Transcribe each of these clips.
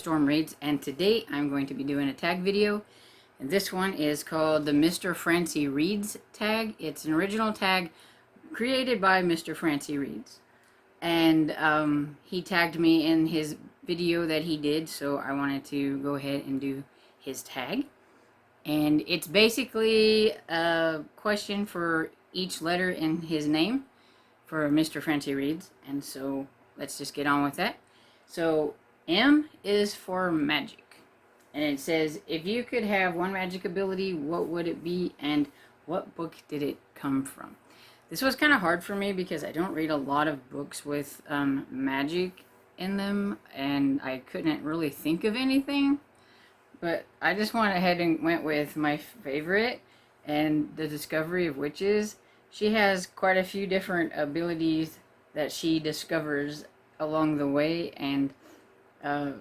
Storm Reads, and today I'm going to be doing a tag video. And this one is called the Mr. Francy Reads tag. It's an original tag created by Mr. Francy Reads. And he tagged me in his video that he did, so I wanted to go ahead and do his tag. And it's basically a question for each letter in his name for Mr. Francy Reads. And so let's just get on with that. So M is for magic. And it says, if you could have one magic ability, what would it be and what book did it come from? This was kind of hard for me because I don't read a lot of books with magic in them, and I couldn't really think of anything. But I just went ahead and went with my favorite, and the Discovery of Witches. She has quite a few different abilities that she discovers along the way, and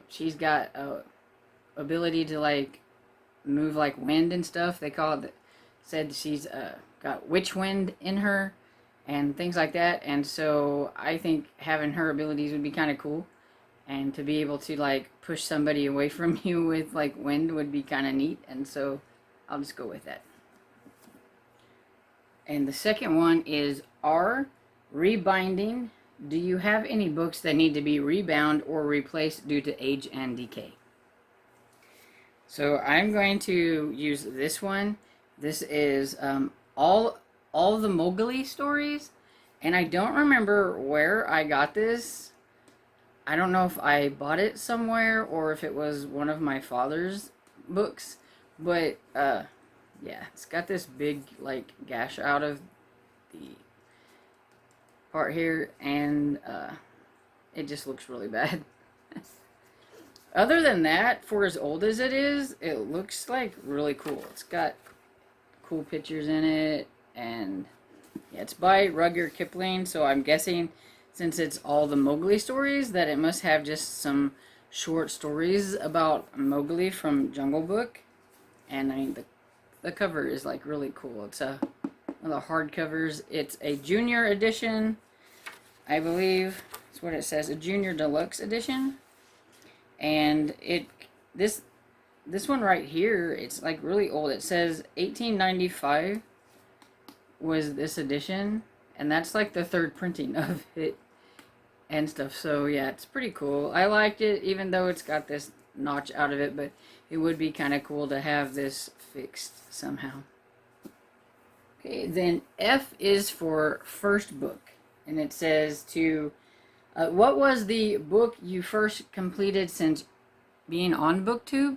she's got a ability to like move like wind and stuff. They call it, said she's got witch wind in her and things like that. And so I think having her abilities would be kind of cool, and to be able to like push somebody away from you with like wind would be kind of neat. And so I'll just go with that. And the second one is R, rebinding. Do you have any books that need to be rebound or replaced due to age and decay? So I'm going to use this one. This is all the Mowgli stories, and I don't remember where I got this. I don't know if I bought it somewhere or if it was one of my father's books, but yeah, it's got this big like gash out of the part here, and it just looks really bad. Other than that, for as old as it is, it looks like really cool. It's got cool pictures in it, and yeah, it's by Rudyard Kipling, so I'm guessing since it's all the Mowgli stories that it must have just some short stories about Mowgli from Jungle Book. And I mean, the cover is like really cool. It's one of the hardcovers. It's a junior edition, I believe. That's what it says, a junior deluxe edition. And this one right here, it's like really old. It says 1895 was this edition, and that's like the third printing of it and stuff. So yeah, it's pretty cool. I liked it, even though it's got this notch out of it, but it would be kind of cool to have this fixed somehow. Okay, then F is for first book, and it says to what was the book you first completed since being on BookTube?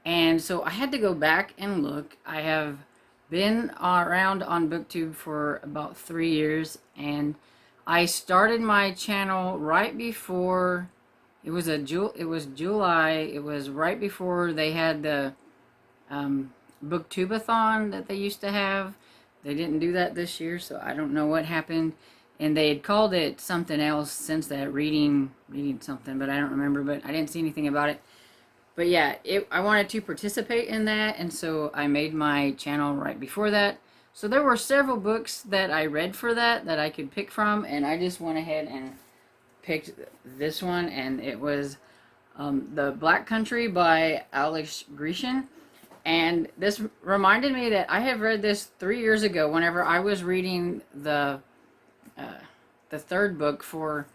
And so I had to go back and look. I have been around on BookTube for about 3 years, and I started my channel right before it was July. It was right before they had the BookTubeathon that they used to have. They didn't do that this year, so I don't know what happened. And they had called it something else since that, reading something, but I don't remember. But I didn't see anything about it. But yeah, I wanted to participate in that, and so I made my channel right before that. So there were several books that I read for that I could pick from, and I just went ahead and picked this one, and it was The Black Country by Alex Grisham. And this reminded me that I have read this 3 years ago whenever I was reading the third book for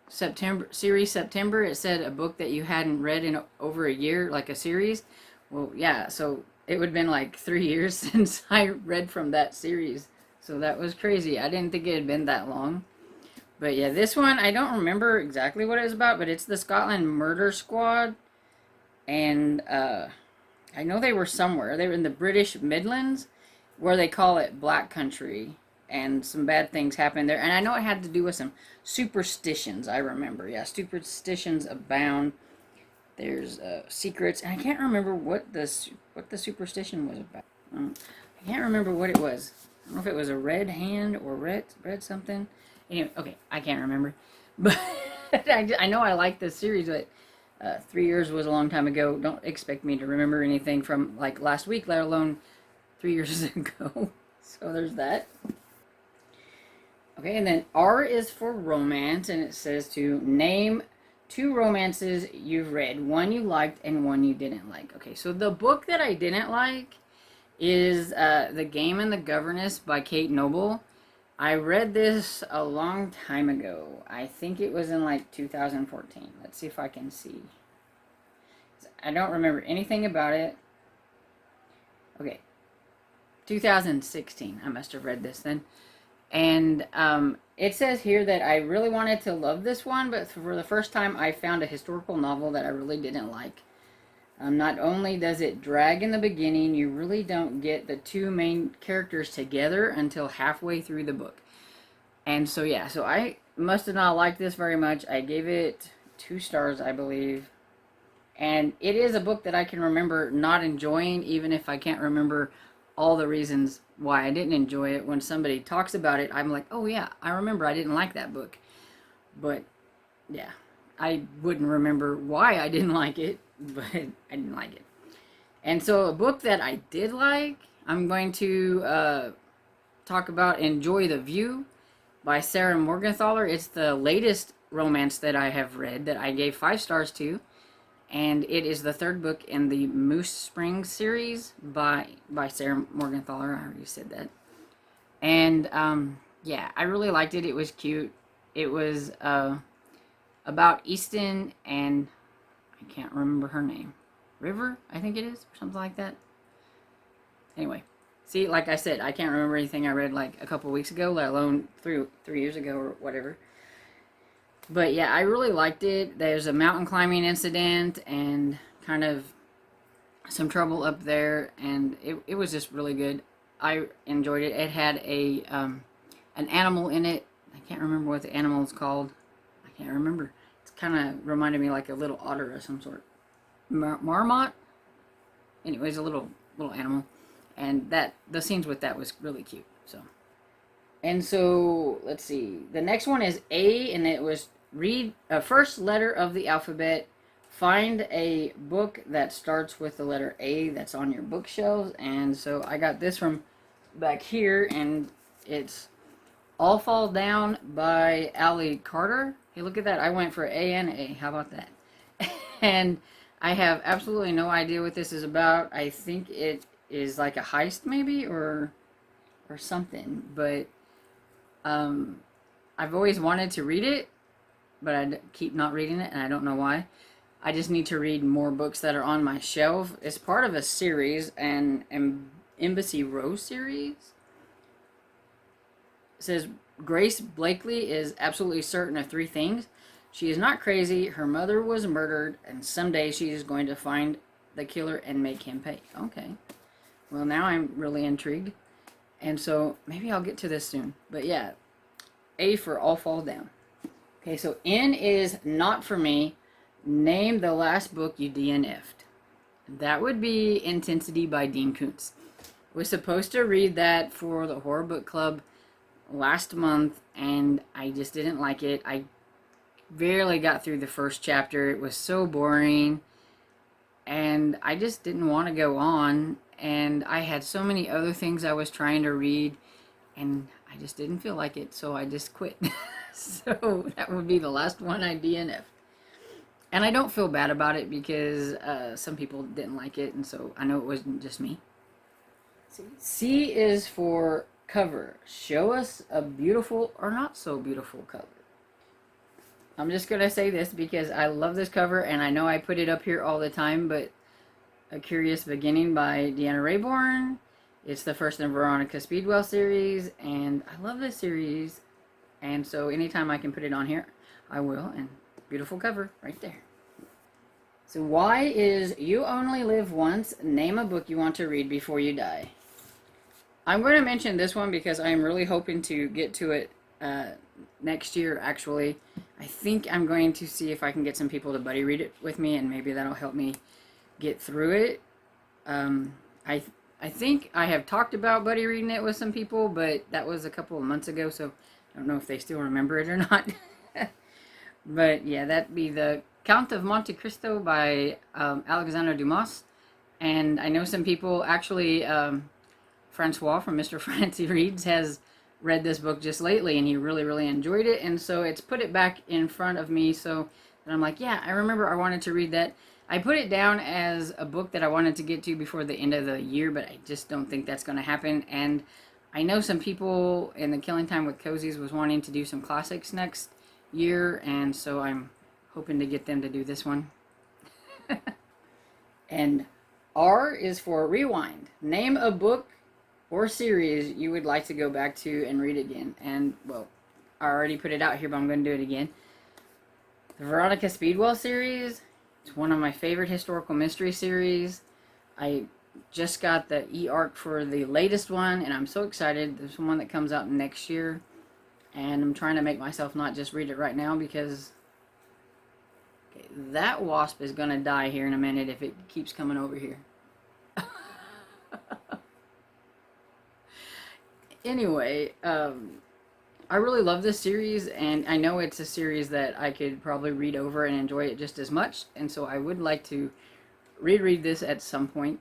September. It said a book that you hadn't read in over a year, like a series. Well, yeah, so it would have been like 3 years since I read from that series. So that was crazy. I didn't think it had been that long. But yeah, this one, I don't remember exactly what it was about, but it's the Scotland Murder Squad. And I know they were somewhere. They were in the British Midlands, where they call it Black Country. And some bad things happened there. And I know it had to do with some superstitions, I remember. Yeah, superstitions abound. There's secrets. And I can't remember what the superstition was about. I can't remember what it was. I don't know if it was a red hand or red something. Anyway, okay, I can't remember. But I know I like this series, but 3 years was a long time ago. Don't expect me to remember anything from like last week, let alone 3 years ago. So there's that. Okay, and then R is for romance, and it says to name two romances you've read, one you liked and one you didn't like. Okay, so the book that I didn't like is The Game and the Governess by Kate Noble. I read this a long time ago. I think it was in like 2014. Let's see if I can see. I don't remember anything about it. Okay, 2016. I must have read this then. And it says here that I really wanted to love this one, but for the first time I found a historical novel that I really didn't like. Not only does it drag in the beginning, you really don't get the two main characters together until halfway through the book. And so yeah, so I must have not liked this very much. I gave it 2 stars, I believe. And it is a book that I can remember not enjoying, even if I can't remember all the reasons why I didn't enjoy it. When somebody talks about it, I'm like, oh yeah, I remember I didn't like that book. But yeah, I wouldn't remember why I didn't like it, but I didn't like it. And so a book that I did like, I'm going to talk about Enjoy the View by Sarah Morgenthaler. It's the latest romance that I have read that I gave 5 stars to. And it is the 3rd book in the Moose Springs series by Sarah Morgenthaler. I already said that. And yeah, I really liked it. It was cute. It was about Easton and I can't remember her name. River, I think it is, or something like that. Anyway, see, like I said, I can't remember anything I read like a couple weeks ago, let alone 3 years ago or whatever. But yeah, I really liked it. There's a mountain climbing incident and kind of some trouble up there, and it was just really good. I enjoyed it. It had a an animal in it. I can't remember what the animal is called. I can't remember. It's kind of reminded me like a little otter of some sort. Marmot? Anyways, a little animal. And the scenes with that was really cute. And so, let's see. The next one is A, and it was read a first letter of the alphabet. Find a book that starts with the letter A that's on your bookshelves. And so I got this from back here, and it's All Fall Down by Allie Carter. Hey, look at that. I went for A and A. How about that? And I have absolutely no idea what this is about. I think it is like a heist maybe, or something. But I've always wanted to read it, but I keep not reading it, and I don't know why. I just need to read more books that are on my shelf. It's part of a series, an Embassy Row series. It says, Grace Blakely is absolutely certain of 3 things. She is not crazy, her mother was murdered, and someday she is going to find the killer and make him pay. Okay. Well, now I'm really intrigued. And so maybe I'll get to this soon. But yeah, A for All Fall Down. Okay, so N is Not For Me. Name the last book you DNF'd. That would be Intensity by Dean Koontz. Was supposed to read that for the Horror Book Club last month, and I just didn't like it. I barely got through the first chapter. It was so boring, and I just didn't want to go on. And I had so many other things I was trying to read, and I just didn't feel like it, so I just quit. So that would be the last one I DNF'd. And I don't feel bad about it because some people didn't like it, and so I know it wasn't just me. C is for cover. Show us a beautiful or not so beautiful cover. I'm just going to say this because I love this cover, and I know I put it up here all the time, but A Curious Beginning by Deanna Raybourn. It's the first in Veronica Speedwell series, and I love this series, and so anytime I can put it on here, I will, and beautiful cover right there. So Y is You Only Live Once. Name a book you want to read before you die. I'm going to mention this one because I'm really hoping to get to it next year, actually. I think I'm going to see if I can get some people to buddy read it with me, and maybe that'll help me get through it. I think I have talked about buddy reading it with some people, but that was a couple of months ago, so I don't know if they still remember it or not. But yeah, that'd be The Count of Monte Cristo by Alexandre Dumas. And I know some people, actually, Francois from Mr. Francy Reads has read this book just lately, and he really, really enjoyed it. And so it's put it back in front of me, so And I'm like, yeah, I remember I wanted to read that. I put it down as a book that I wanted to get to before the end of the year, but I just don't think that's going to happen. And I know some people in the Killing Time with Cozies was wanting to do some classics next year, and so I'm hoping to get them to do this one. And R is for rewind. Name a book or series you would like to go back to and read again. And, well, I already put it out here, but I'm going to do it again. The Veronica Speedwell series. It's one of my favorite historical mystery series. I just got the e-arc for the latest one, and I'm so excited. There's one that comes out next year, and I'm trying to make myself not just read it right now, because that wasp is going to die here in a minute if it keeps coming over here. Anyway, I really love this series, and I know it's a series that I could probably read over and enjoy it just as much, and so I would like to reread this at some point.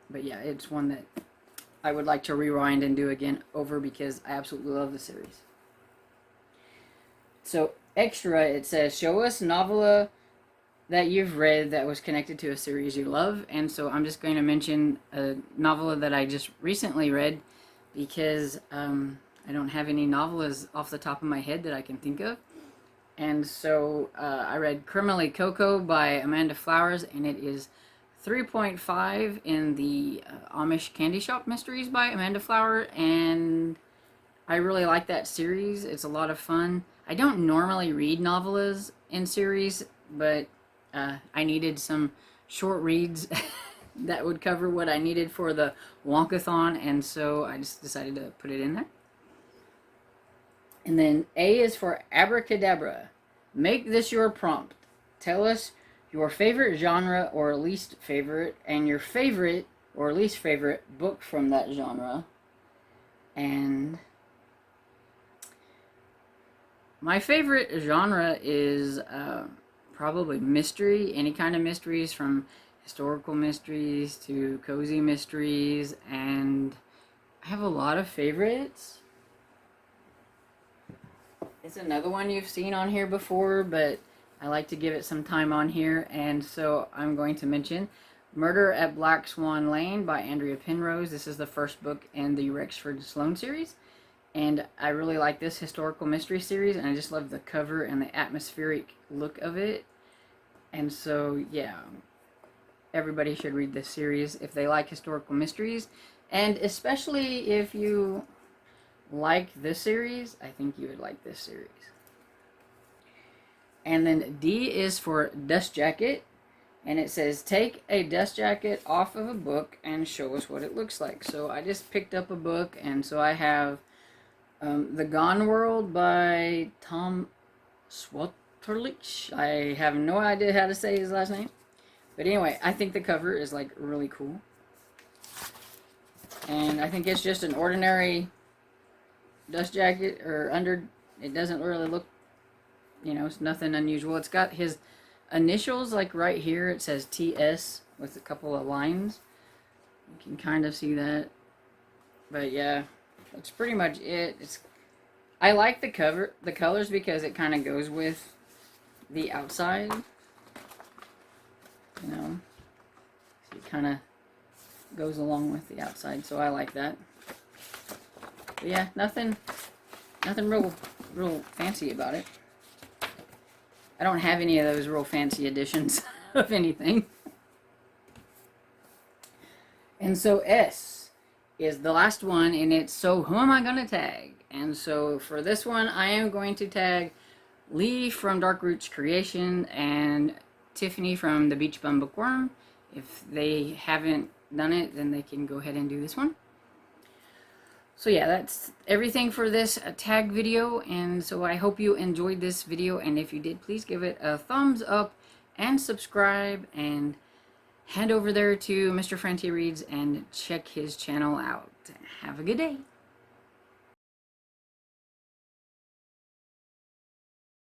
But yeah, it's one that I would like to rewind and do again over, because I absolutely love the series. So extra, it says, show us novella that you've read that was connected to a series you love. And so I'm just going to mention a novella that I just recently read, because I don't have any novellas off the top of my head that I can think of. And so I read Criminally Coco by Amanda Flowers, and it is 3.5 in the Amish Candy Shop Mysteries by Amanda Flower, and I really like that series. It's a lot of fun. I don't normally read novellas in series, but I needed some short reads that would cover what I needed for the Wonkathon, and so I just decided to put it in there. And then A is for Abracadabra. Make this your prompt. Tell us your favorite genre or least favorite, and your favorite or least favorite book from that genre. And my favorite genre is probably mystery, any kind of mysteries, from historical mysteries to cozy mysteries, and I have a lot of favorites. It's another one you've seen on here before, but I like to give it some time on here, and so I'm going to mention Murder at Black Swan Lane by Andrea Penrose. This is the first book in the Rexford Sloane series, and I really like this historical mystery series, and I just love the cover and the atmospheric look of it. And so, yeah, everybody should read this series if they like historical mysteries, and especially if you like this series, I think you would like this series. And then D is for Dust Jacket, and it says, take a dust jacket off of a book and show us what it looks like. So I just picked up a book, and so I have The Gone World by Tom Swatterlich. I have no idea how to say his last name, but anyway, I think the cover is like really cool, and I think it's just an ordinary dust jacket, or it doesn't really look, it's nothing unusual. It's got his initials like right here. It says TS with a couple of lines. You can kind of see that. But yeah, that's pretty much it. I like the colors, because it kind of goes with the outside. It kind of goes along with the outside, so I like that. But yeah, nothing real fancy about it. I don't have any of those real fancy editions of anything. And so S is the last one, and it's, so who am I going to tag? And so for this one, I am going to tag Lee from Dark Roots Creation and Tiffany from The Beach Bum Bookworm. If they haven't done it, then they can go ahead and do this one. So yeah, that's everything for this tag video, and so I hope you enjoyed this video, and if you did, please give it a thumbs up and subscribe, and head over there to Mr. Francy Reads and check his channel out. Have a good day.